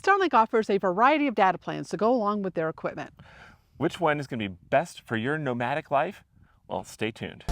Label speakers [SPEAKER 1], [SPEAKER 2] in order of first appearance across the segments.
[SPEAKER 1] Starlink offers a variety of data plans to go along with their equipment.
[SPEAKER 2] Which one is going to be best for your nomadic life? Well, stay tuned.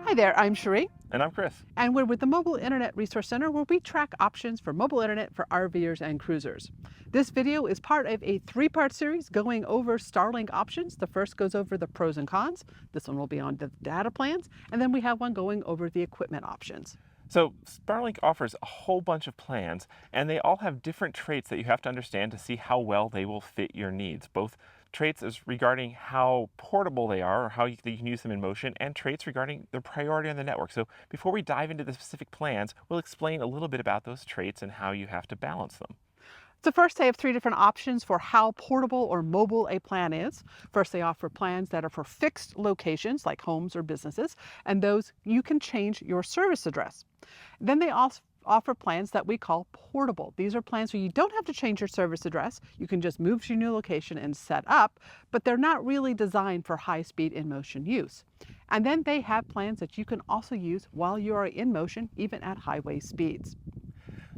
[SPEAKER 1] Hi there, I'm Cherie.
[SPEAKER 2] And I'm Chris.
[SPEAKER 1] And we're with the Mobile Internet Resource Center, where we track options for mobile internet for RVers and cruisers. This video is part of a three-part series going over Starlink options. The first goes over the pros and cons. This one will be on the data plans. And then we have one going over the equipment options.
[SPEAKER 2] So Starlink offers a whole bunch of plans, and they all have different traits that you have to understand to see how well they will fit your needs. Both traits as regarding how portable they are, or how you can use them in motion, and traits regarding their priority on the network. So before we dive into the specific plans, we'll explain a little bit about those traits and how you have to balance them.
[SPEAKER 1] So first, they have three different options for how portable or mobile a plan is. First, they offer plans that are for fixed locations like homes or businesses, and those you can change your service address. Then they also offer plans that we call portable. These are plans where you don't have to change your service address. You can just move to your new location and set up, but they're not really designed for high-speed in-motion use. And then they have plans that you can also use while you are in motion, even at highway speeds.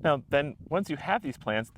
[SPEAKER 2] Now, then, once you have these plans,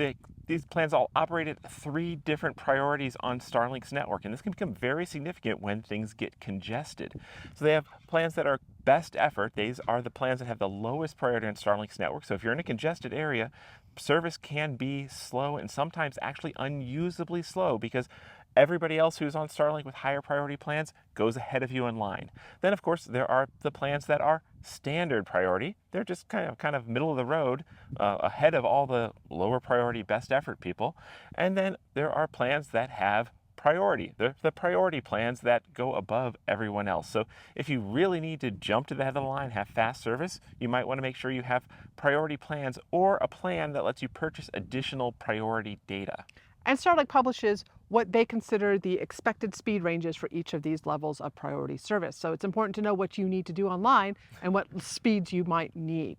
[SPEAKER 2] these plans all operate at three different priorities on Starlink's network, and this can become very significant when things get congested. So they have plans that are best effort. These are the plans that have the lowest priority on Starlink's network. So if you're in a congested area, service can be slow and sometimes actually unusably slow because everybody else who's on Starlink with higher priority plans goes ahead of you in line. Then, of course, there are the plans that are standard priority. They're just kind of middle of the road, ahead of all the lower priority best effort people. And then there are plans that have priority. They're the priority plans that go above everyone else. So if you really need to jump to the head of the line, have fast service, you might want to make sure you have priority plans or a plan that lets you purchase additional priority data.
[SPEAKER 1] And Starlink publishes what they consider the expected speed ranges for each of these levels of priority service. So it's important to know what you need to do online and what speeds you might need.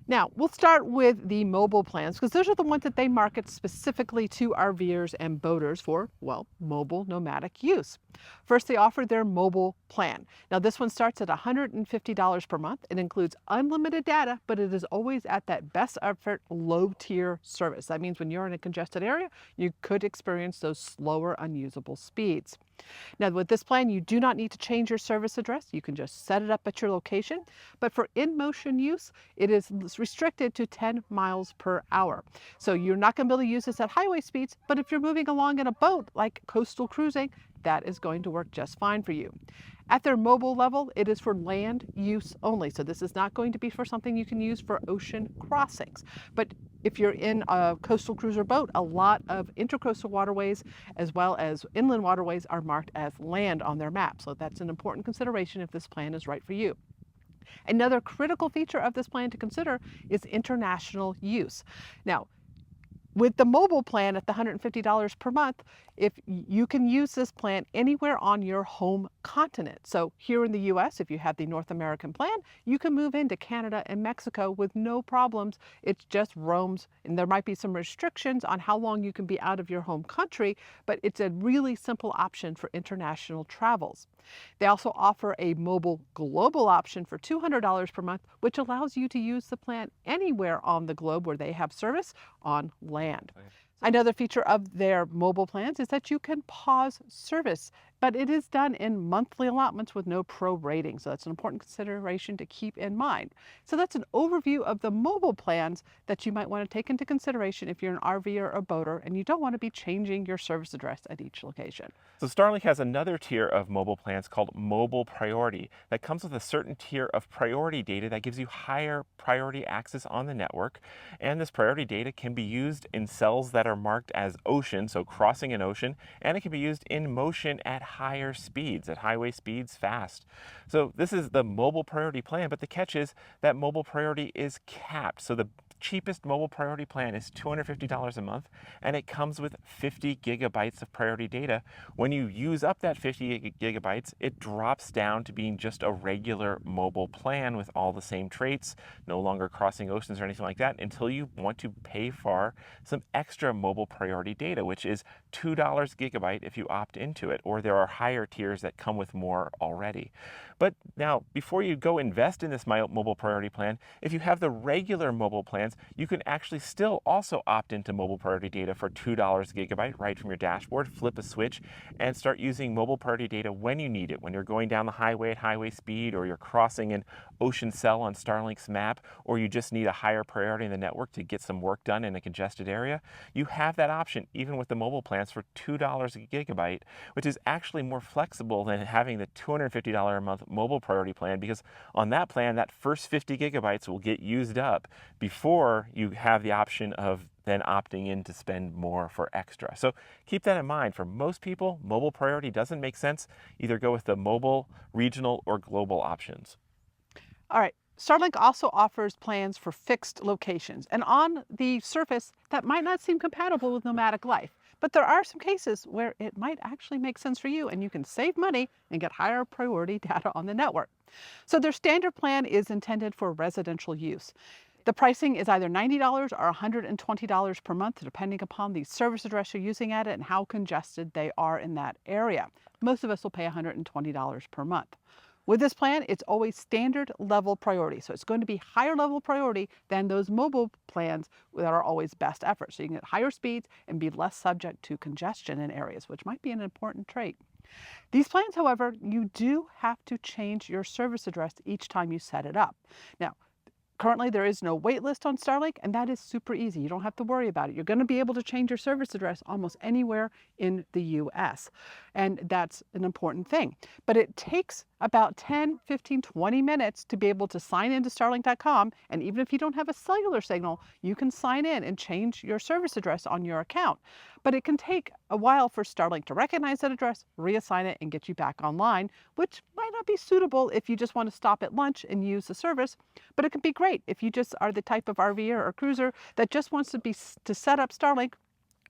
[SPEAKER 1] Now, we'll start with the mobile plans because those are the ones that they market specifically to RVers and boaters for, well, mobile nomadic use. First, they offer their mobile plan. Now, this one starts at $150 per month. It includes unlimited data, but it is always at that best effort low tier service. That means when you're in a congested area, you could experience those slower, unusable speeds. Now, with this plan, you do not need to change your service address. You can just set it up at your location. But for in-motion use, it is restricted to 10 miles per hour. So you're not going to be able to use this at highway speeds, but if you're moving along in a boat like coastal cruising, that is going to work just fine for you. At their mobile level, it is for land use only. So this is not going to be for something you can use for ocean crossings. But if you're in a coastal cruiser boat, a lot of intercoastal waterways as well as inland waterways are marked as land on their map. So that's an important consideration if this plan is right for you. Another critical feature of this plan to consider is international use. Now, with the mobile plan at the $150 per month, if you can use this plan anywhere on your home continent. So here in the US, if you have the North American plan, you can move into Canada and Mexico with no problems. It just roams, and there might be some restrictions on how long you can be out of your home country, but it's a really simple option for international travels. They also offer a mobile global option for $200 per month, which allows you to use the plan anywhere on the globe where they have service on land.
[SPEAKER 2] Okay.
[SPEAKER 1] Another feature of their mobile plans is that you can pause service, but it is done in monthly allotments with no prorating. So that's an important consideration to keep in mind. So that's an overview of the mobile plans that you might want to take into consideration if you're an RVer or a boater and you don't want to be changing your service address at each location.
[SPEAKER 2] So Starlink has another tier of mobile plans called Mobile Priority that comes with a certain tier of priority data that gives you higher priority access on the network. And this priority data can be used in cells that are marked as ocean, so crossing an ocean, and it can be used in motion at higher speeds, at highway speeds, fast. So this is the mobile priority plan, but the catch is that mobile priority is capped. So the cheapest mobile priority plan is $250 a month, and it comes with 50 gigabytes of priority data. When you use up that 50 gigabytes, it drops down to being just a regular mobile plan with all the same traits, no longer crossing oceans or anything like that, until you want to pay for some extra mobile priority data, which is $2 gigabyte if you opt into it, or there are higher tiers that come with more already. But now, before you go invest in this mobile priority plan, if you have the regular mobile plans, you can actually still also opt into mobile priority data for $2 a gigabyte right from your dashboard, flip a switch, and start using mobile priority data when you need it, when you're going down the highway at highway speed, or you're crossing an ocean cell on Starlink's map, or you just need a higher priority in the network to get some work done in a congested area. You have that option even with the mobile plans for $2 a gigabyte, which is actually more flexible than having the $250 a month mobile priority plan, because on that plan, that first 50 gigabytes will get used up before you have the option of then opting in to spend more for extra. So keep that in mind. For most people, mobile priority doesn't make sense. Either go with the mobile, regional, or global options.
[SPEAKER 1] All right. Starlink also offers plans for fixed locations, and on the surface, that might not seem compatible with nomadic life. But there are some cases where it might actually make sense for you, and you can save money and get higher priority data on the network. So their standard plan is intended for residential use. The pricing is either $90 or $120 per month, depending upon the service address you're using at it and how congested they are in that area. Most of us will pay $120 per month. With this plan, it's always standard level priority. So it's going to be higher level priority than those mobile plans that are always best effort. So you can get higher speeds and be less subject to congestion in areas, which might be an important trait. These plans, however, you do have to change your service address each time you set it up. Now, currently, there is no wait list on Starlink, and that is super easy. You don't have to worry about it. You're going to be able to change your service address almost anywhere in the US, and that's an important thing. But it takes about 10, 15, 20 minutes to be able to sign into Starlink.com, and even if you don't have a cellular signal, you can sign in and change your service address on your account. But it can take a while for Starlink to recognize that address, reassign it, and get you back online, which might not be suitable if you just want to stop at lunch and use the service, but it can be great if you just are the type of RVer or cruiser that just wants to set up Starlink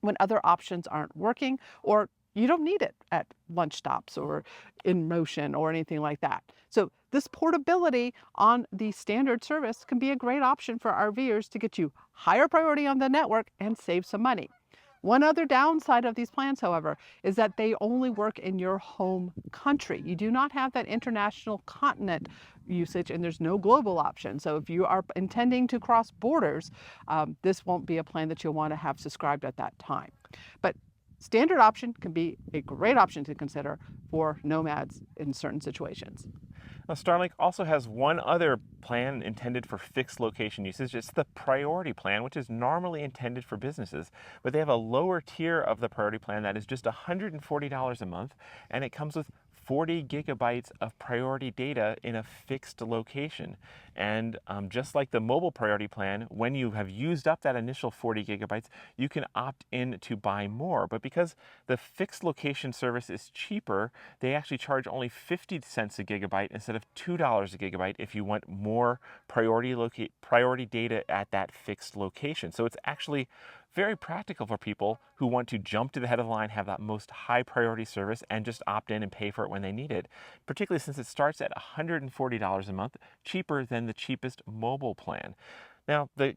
[SPEAKER 1] when other options aren't working, or you don't need it at lunch stops or in motion or anything like that. So this portability on the standard service can be a great option for RVers to get you higher priority on the network and save some money. One other downside of these plans, however, is that they only work in your home country. You do not have that international continent usage, and there's no global option. So if you are intending to cross borders, this won't be a plan that you'll want to have subscribed at that time. But standard option can be a great option to consider for nomads in certain situations.
[SPEAKER 2] Now, Starlink also has one other plan intended for fixed location usage. It's the priority plan, which is normally intended for businesses, but they have a lower tier of the priority plan that is just $140 a month, and it comes with 40 gigabytes of priority data in a fixed location. And just like the mobile priority plan, when you have used up that initial 40 gigabytes, you can opt in to buy more. But because the fixed location service is cheaper, they actually charge only 50 cents a gigabyte instead of $2 a gigabyte if you want more priority data at that fixed location. So it's actually very practical for people who want to jump to the head of the line, have that most high priority service, and just opt in and pay for it when they need it, particularly since it starts at $140 a month, cheaper than the cheapest mobile plan. Now, the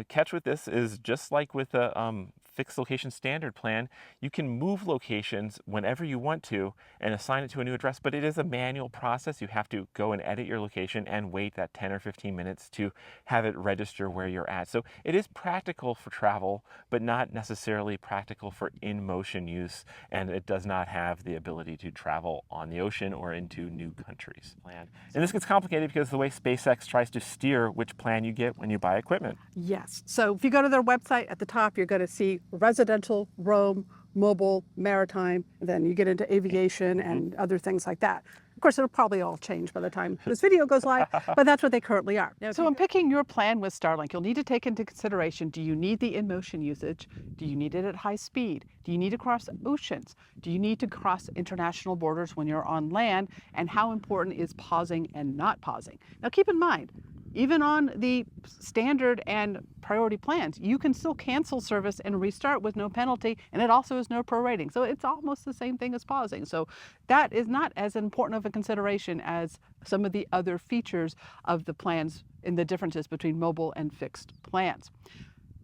[SPEAKER 2] catch with this is just like with the fixed location standard plan, you can move locations whenever you want to and assign it to a new address, but it is a manual process. You have to go and edit your location and wait that 10 or 15 minutes to have it register where you're at. So it is practical for travel, but not necessarily practical for in-motion use, and it does not have the ability to travel on the ocean or into new countries. And this gets complicated because the way SpaceX tries to steer which plan you get when you buy equipment.
[SPEAKER 1] Yes. So if you go to their website at the top, you're going to see residential, roam, mobile, maritime, and then you get into aviation and other things like that. Of course, it'll probably all change by the time this video goes live, but that's what they currently are. So in picking your plan with Starlink, you'll need to take into consideration, do you need the in-motion usage? Do you need it at high speed? Do you need to cross oceans? Do you need to cross international borders when you're on land? And how important is pausing and not pausing? Now keep in mind, even on the standard and priority plans, you can still cancel service and restart with no penalty, and it also is no prorating. So it's almost the same thing as pausing. So that is not as important of a consideration as some of the other features of the plans and the differences between mobile and fixed plans.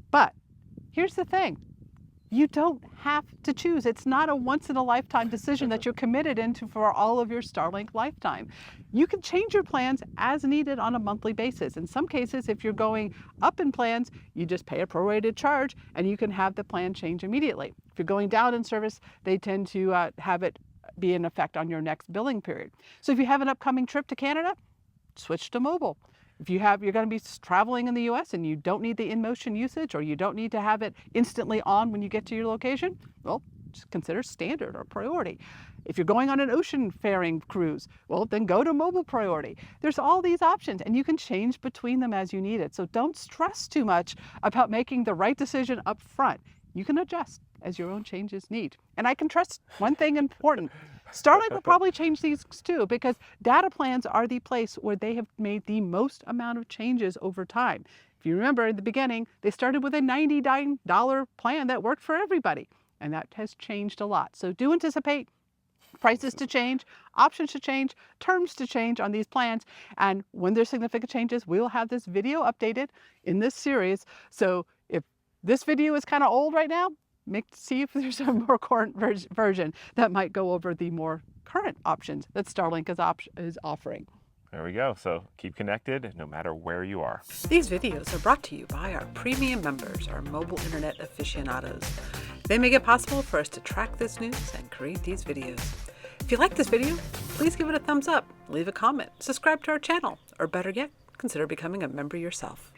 [SPEAKER 1] But here's the thing. You don't have to choose. It's not a once-in-a-lifetime decision that you're committed into for all of your Starlink lifetime. You can change your plans as needed on a monthly basis. In some cases, if you're going up in plans, you just pay a prorated charge and you can have the plan change immediately. If you're going down in service, they tend to have it be in effect on your next billing period. So if you have an upcoming trip to Canada, switch to mobile. If you're going to be traveling in the US and you don't need the in-motion usage, or you don't need to have it instantly on when you get to your location, well, just consider standard or priority. If you're going on an ocean faring cruise, well, then go to mobile priority. There's all these options and you can change between them as you need it. So don't stress too much about making the right decision up front. You can adjust as your own changes need. And I can trust one thing important. Starlink will probably change these too, because data plans are the place where they have made the most amount of changes over time. If you remember in the beginning, they started with a $99 plan that worked for everybody, and that has changed a lot. So do anticipate prices to change, options to change, terms to change on these plans. And when there's significant changes, we'll have this video updated in this series. So if this video is kind of old right now, see if there's a more current version that might go over the more current options that Starlink is offering.
[SPEAKER 2] There we go. So keep connected no matter where you are.
[SPEAKER 1] These videos are brought to you by our premium members, our mobile internet aficionados. They make it possible for us to track this news and create these videos. If you like this video, please give it a thumbs up, leave a comment, subscribe to our channel, or better yet, consider becoming a member yourself.